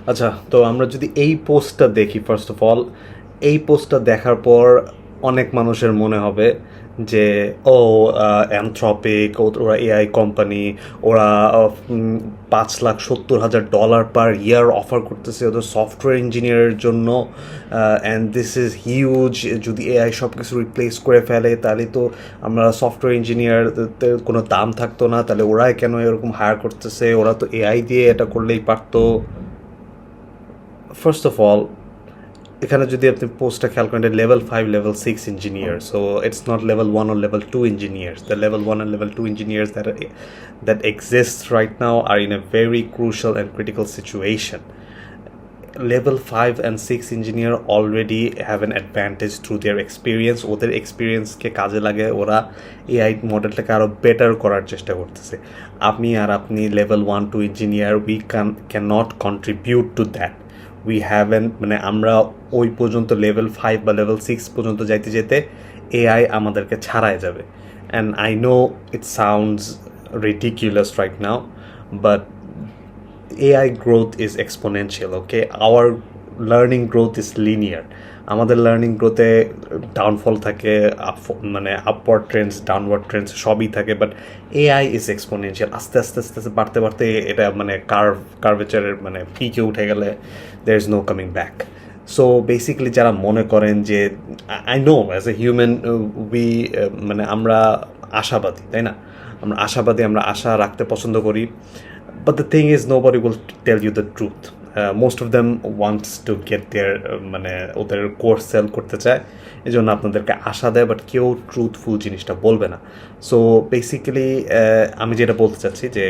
আচ্ছা, তো আমরা যদি এই পোস্টটা দেখি, ফার্স্ট অফ অল এই পোস্টটা দেখার পর অনেক মানুষের মনে হবে যে ও অ্যানথ্রপিক, ওরা এআই কোম্পানি, ওরা 5,70,000 পার ইয়ার অফার করতেছে ওদের সফটওয়্যার ইঞ্জিনিয়ারের জন্য, অ্যান্ড দিস ইজ হিউজ। যদি এআই সব কিছু রিপ্লেস করে ফেলে তাহলে তো আমরা সফটওয়্যার ইঞ্জিনিয়ারদের কোনো দাম থাকতো না, তাহলে ওরাই কেন এরকম হায়ার করতেছে, ওরা তো এআই দিয়ে এটা করলেই পারতো। ফার্স্ট অফ অল, এখানে যদি আপনি পোস্টটা খেয়াল করেন, level 5 level 6 engineer, so it's not level 1 or level 2 engineers. The level 1 and level 2 engineers that exist right now are in a very crucial and critical situation. Level 5 and 6 engineer already have an advantage through their experience. ওদের এক্সপিরিয়েন্সকে কাজে লাগে ওরা AI মডেলটাকে আরও better করার চেষ্টা করতেছে। আমি আর আপনি level 1 2 engineer, we can not contribute to that. We haven, মানে আমরা ওই পর্যন্ত level 5 বা level 6 পর্যন্ত যাইতে যেতে এআই আমাদেরকে ছাড়াই যাবে। And I know it sounds ridiculous right now, but AI growth is exponential, okay? Our learning growth is linear. আমাদের লার্নিং গ্রোথে ডাউনফল থাকে, মানে আপওয়ার্ড ট্রেন্ডস, ডাউনওয়ার্ড ট্রেন্ডস সবই থাকে, বাট এআই ইজ এক্সপোনেনশিয়াল। আস্তে আস্তে আস্তে আস্তে বাড়তে বাড়তে এটা মানে কার্ভেচারের মানে পিকে উঠে গেলে there is no coming back. So basically যারা মনে করেন যে, I know as a human we, মানে আমরা আশাবাদী, তাই না? আমরা আশাবাদী, আমরা আশা রাখতে পছন্দ করি। But the thing is, nobody will tell you the truth. Most of them wants to get their মানে ওদের কোর্স সেল করতে চায়, এই জন্য আপনাদেরকে আশা দেয়, বাট কেউ ট্রুথফুল জিনিসটা বলবে না। সো বেসিক্যালি আমি যেটা বলতে চাচ্ছি যে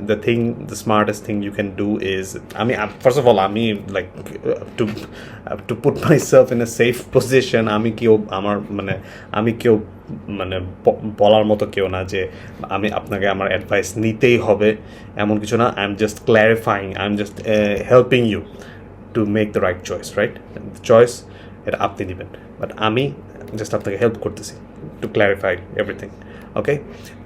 the smartest thing you can do is, আমি ফার্স্ট অফ অল আমি like to put myself in a safe position, আমি কেউ মানে বলার মতো কেউ না যে আমি আপনাকে আমার অ্যাডভাইস নিতেই হবে, এমন কিছু না। I am just clarifying, I am just helping you to make the right choice, right? Choice এটা আপনি নেবেন, বাট আমি জাস্ট আপনাকে হেল্প করতেছি টু ক্ল্যারিফাই এভরিথিং, ওকে?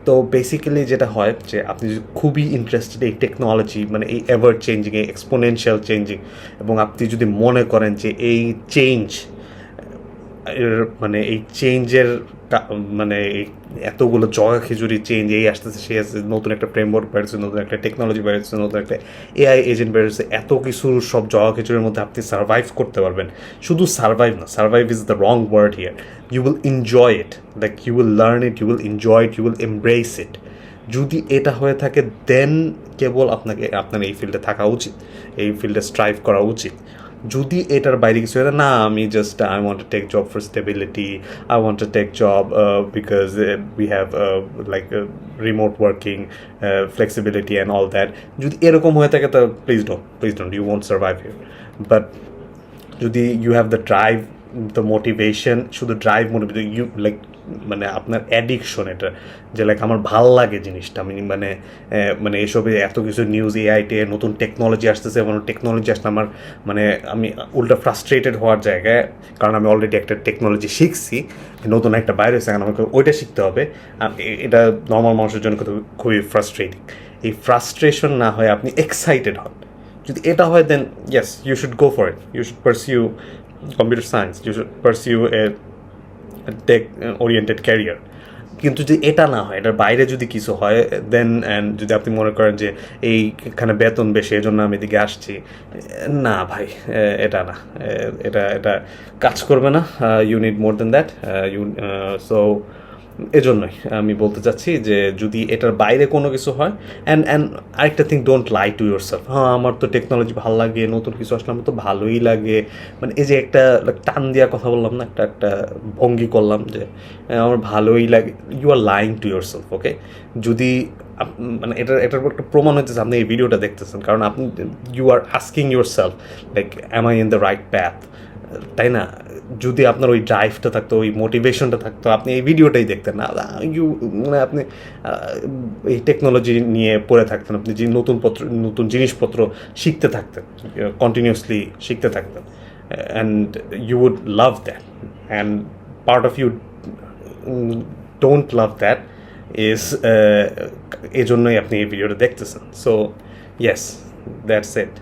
তো বেসিক্যালি যেটা হয় যে আপনি যদি খুবই ইন্টারেস্টেড এই টেকনোলজি, মানে এই এভার চেঞ্জিং, এই এক্সপোনেনশিয়াল চেঞ্জিং, এবং আপনি যদি মনে করেন যে এই চেঞ্জ মানে এই চেঞ্জের মানে এতগুলো জগা খিচুড়ি চেঞ্জ এই আসতেছে, সে আসছে, নতুন একটা ফ্রেমওয়ার্ক বেরোচ্ছে, নতুন একটা টেকনোলজি বেরোচ্ছে, নতুন একটা এআই এজেন্ট বেরোচ্ছে, এত কিছু সব জগা খিচুড়ির মধ্যে আপনি সার্ভাইভ করতে পারবেন। শুধু সার্ভাইভ না, survive is the wrong word here, you will enjoy it, like you will learn it, you will enjoy it, you will embrace it. যদি এটা হয়ে থাকে দেন কেবল আপনার এই ফিল্ডে থাকা উচিত, এই ফিল্ডে স্ট্রাইভ করা উচিত। যদি এটার বাইরে কিছু হয় না, আমি just I want to take job for stability, I want to take job because we have like remote working, flexibility and all that, যদি এরকম হয়ে থাকে তো please don't, you won't survive here. But যদি you have the drive, the motivation, শুধু drive motivation, you like মানে আপনার addiction এটা, যে লাইক আমার ভাল লাগে জিনিসটা, আমি মানে এসবে এত কিছু নিউজ, এআইটে নতুন টেকনোলজি আসতেছে, এবং টেকনোলজি আসলে আমার মানে আমি উল্টা ফ্রাস্ট্রেটেড হওয়ার জায়গায়, কারণ আমি অলরেডি একটা টেকনোলজি শিখছি, নতুন একটা বাইরে এসে আমাকে ওইটা শিখতে হবে। এটা নর্মাল মানুষের জন্য খুবই ফ্রাস্ট্রেটিং। এই ফ্রাস্ট্রেশন না হয়ে আপনি এক্সাইটেড হন, যদি এটা হয় then yes, you should go for it, you should pursue computer science, you should pursue a tech oriented career. কিন্তু যদি এটা না হয়, এটার বাইরে যদি কিছু হয় দেন, অ্যান্ড যদি আপনি মনে করেন যে এইখানে বেতন বেশি এই জন্য আমি এদিকে আসছি, না ভাই, এটা না, এটা কাজ করবে না। You need more than that, so এজন্যই আমি বলতে চাচ্ছি যে যদি এটার বাইরে কোনো কিছু হয়, অ্যান্ড আরেকটা thing, don't lie to your self, হ্যাঁ আমার তো টেকনোলজি ভালো লাগে, নতুন কিছু আসলে আমার তো ভালোই লাগে, মানে এই যে একটা টান দেওয়া কথা বললাম না, একটা ভঙ্গি করলাম যে আমার ভালোই লাগে, you are lying to yourself, okay? যদি মানে এটার একটা প্রমাণ হচ্ছে আপনি এই ভিডিওটা দেখতেছেন, কারণ আপনি you are asking yourself like am I in the right path, তাই না? যদি আপনার ওই ড্রাইভটা থাকতো, ওই মোটিভেশনটা থাকতো, আপনি এই ভিডিওটাই দেখতেন না, মানে আপনি এই টেকনোলজি নিয়ে পড়ে থাকতেন, আপনি যে নতুন জিনিসপত্র শিখতে থাকতেন, কন্টিনিউয়াসলি শিখতে থাকতেন, and you would love that, and part of you don't love that is, এই জন্যই আপনি এই ভিডিওটা দেখতেছেন। So yes, that's it.